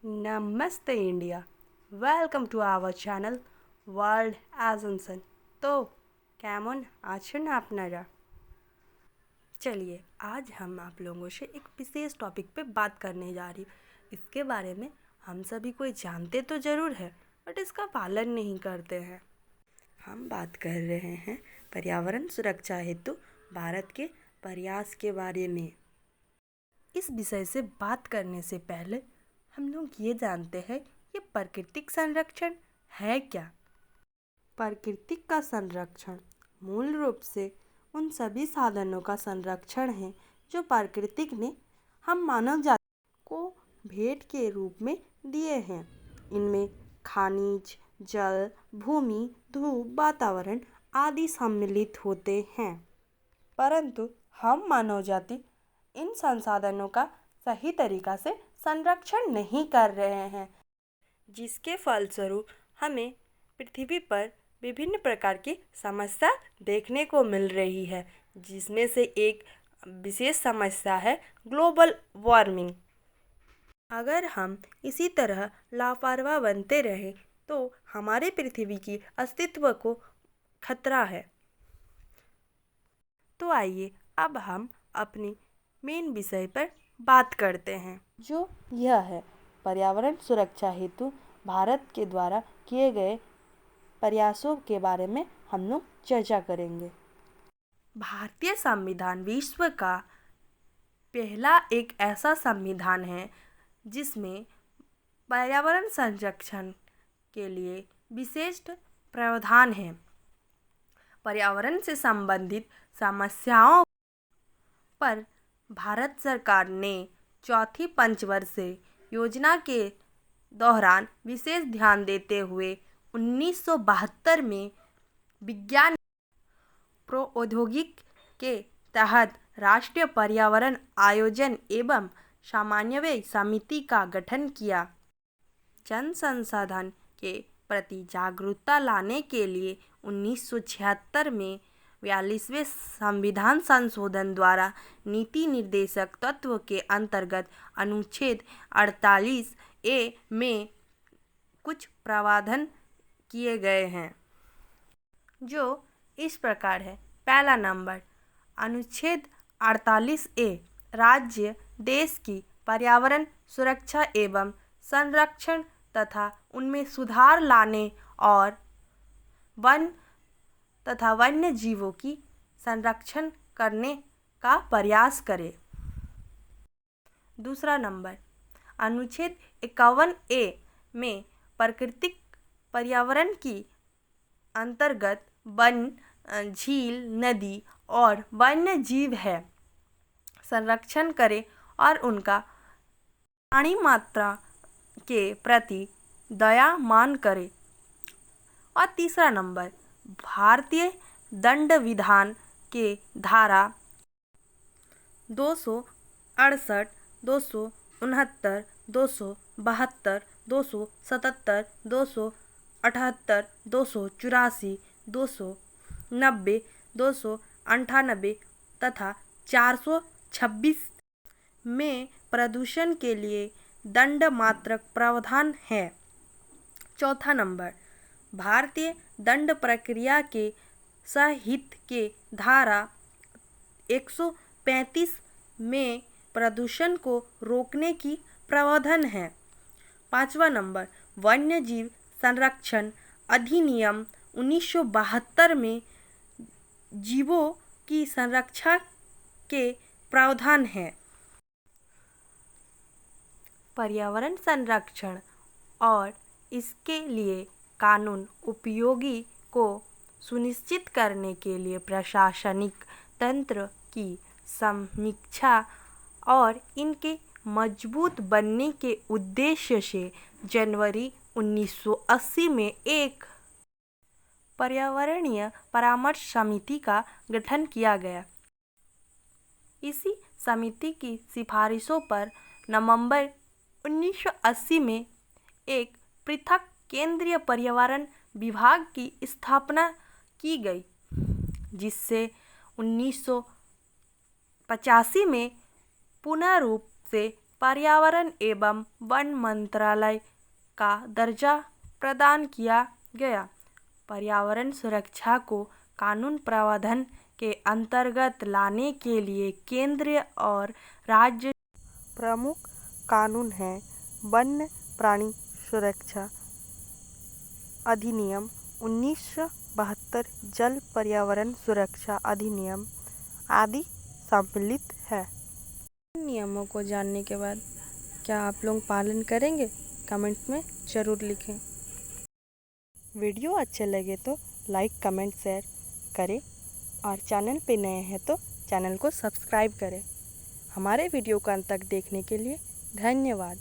नमस्ते India. Welcome to our channel world অ্যাজেনসন। तो কেমন আছেন আপনারা? चलिए आज हम आप लोगों से एक विशेष टॉपिक पे बात करने जा रही। इसके बारे में हम सभी कोई जानते तो ज़रूर है, बट इसका पालन नहीं करते हैं। हम बात कर रहे हैं पर्यावरण सुरक्षा हेतु भारत के प्रयास के बारे में। इस विषय से बात करने से पहले हम लोग ये जानते हैं ये प्राकृतिक संरक्षण है क्या। प्राकृतिक का संरक्षण मूल रूप से उन सभी साधनों का संरक्षण है जो प्राकृतिक ने हम मानव जाति को भेंट के रूप में दिए हैं। इनमें खनिज, जल, भूमि, धूप, वातावरण आदि सम्मिलित होते हैं, परंतु हम मानव जाति इन संसाधनों का सही तरीका से संरक्षण नहीं कर रहे हैं, जिसके फलस्वरूप हमें पृथ्वी पर विभिन्न प्रकार की समस्या देखने को मिल रही है, जिसमें से एक विशेष समस्या है ग्लोबल वार्मिंग। अगर हम इसी तरह लापरवाह बनते रहें तो हमारे पृथ्वी की अस्तित्व को खतरा है। तो आइए अब हम अपनी मेन विषय पर बात करते हैं, जो यह है पर्यावरण सुरक्षा हेतु भारत के द्वारा किए गए प्रयासों के बारे में हम लोग चर्चा करेंगे। भारतीय संविधान विश्व का पहला एक ऐसा संविधान है जिसमें पर्यावरण संरक्षण के लिए विशेष प्रावधान है। पर्यावरण से संबंधित समस्याओं पर भारत सरकार ने चौथी पंचवर्षीय योजना के दौरान विशेष ध्यान देते हुए 1972 में विज्ञान प्रौद्योगिकी के तहत राष्ट्रीय पर्यावरण आयोजन एवं समन्वय समिति का गठन किया। जन संसाधन के प्रति जागरूकता लाने के लिए 1976 में 42वें संविधान संशोधन द्वारा नीति निर्देशक तत्व के अंतर्गत अनुच्छेद 48A में कुछ प्रावधान किए गए हैं, जो इस प्रकार है। पहला नंबर, अनुच्छेद 48A राज्य देश की पर्यावरण सुरक्षा एवं संरक्षण तथा उनमें सुधार लाने और वन तथा वन्य जीवों की संरक्षण करने का प्रयास करे। दूसरा नंबर, अनुच्छेद 51A में प्राकृतिक पर्यावरण की अंतर्गत वन, झील, नदी और वन्य जीव है संरक्षण करे और उनका प्राणी मात्रा के प्रति दया मान करे। और तीसरा नंबर, भारतीय दंड विधान के धारा 268, 269, 272, 277, 278, 284, 290, 298 तथा 426 में प्रदूषण के लिए दंड मात्रक प्रावधान है। चौथा नंबर, भारतीय दंड प्रक्रिया के संहिता के धारा 135 में प्रदूषण को रोकने की प्रावधान है। पांचवा नंबर, वन्य जीव संरक्षण अधिनियम 1972 में जीवों की संरक्षा के प्रावधान है। पर्यावरण संरक्षण और इसके लिए कानून उपयोगी को सुनिश्चित करने के लिए प्रशासनिक तंत्र की समीक्षा और इनके मजबूत बनने के उद्देश्य से जनवरी 1980 में एक पर्यावरणीय परामर्श समिति का गठन किया गया। इसी समिति की सिफारिशों पर नवंबर 1980 में एक पृथक केंद्रीय पर्यावरण विभाग की स्थापना की गई, जिससे 1985 में पुनः रूप से पर्यावरण एवं वन मंत्रालय का दर्जा प्रदान किया गया। पर्यावरण सुरक्षा को कानून प्रावधान के अंतर्गत लाने के लिए केंद्रीय और राज्य प्रमुख कानून हैं वन्य प्राणी सुरक्षा अधिनियम 1972, जल पर्यावरण सुरक्षा अधिनियम आदि सम्मिलित है। इन नियमों को जानने के बाद क्या आप लोग पालन करेंगे? कमेंट में ज़रूर लिखें। वीडियो अच्छे लगे तो लाइक कमेंट शेयर करें और चैनल पे नए हैं तो चैनल को सब्सक्राइब करें। हमारे वीडियो को अंत तक देखने के लिए धन्यवाद।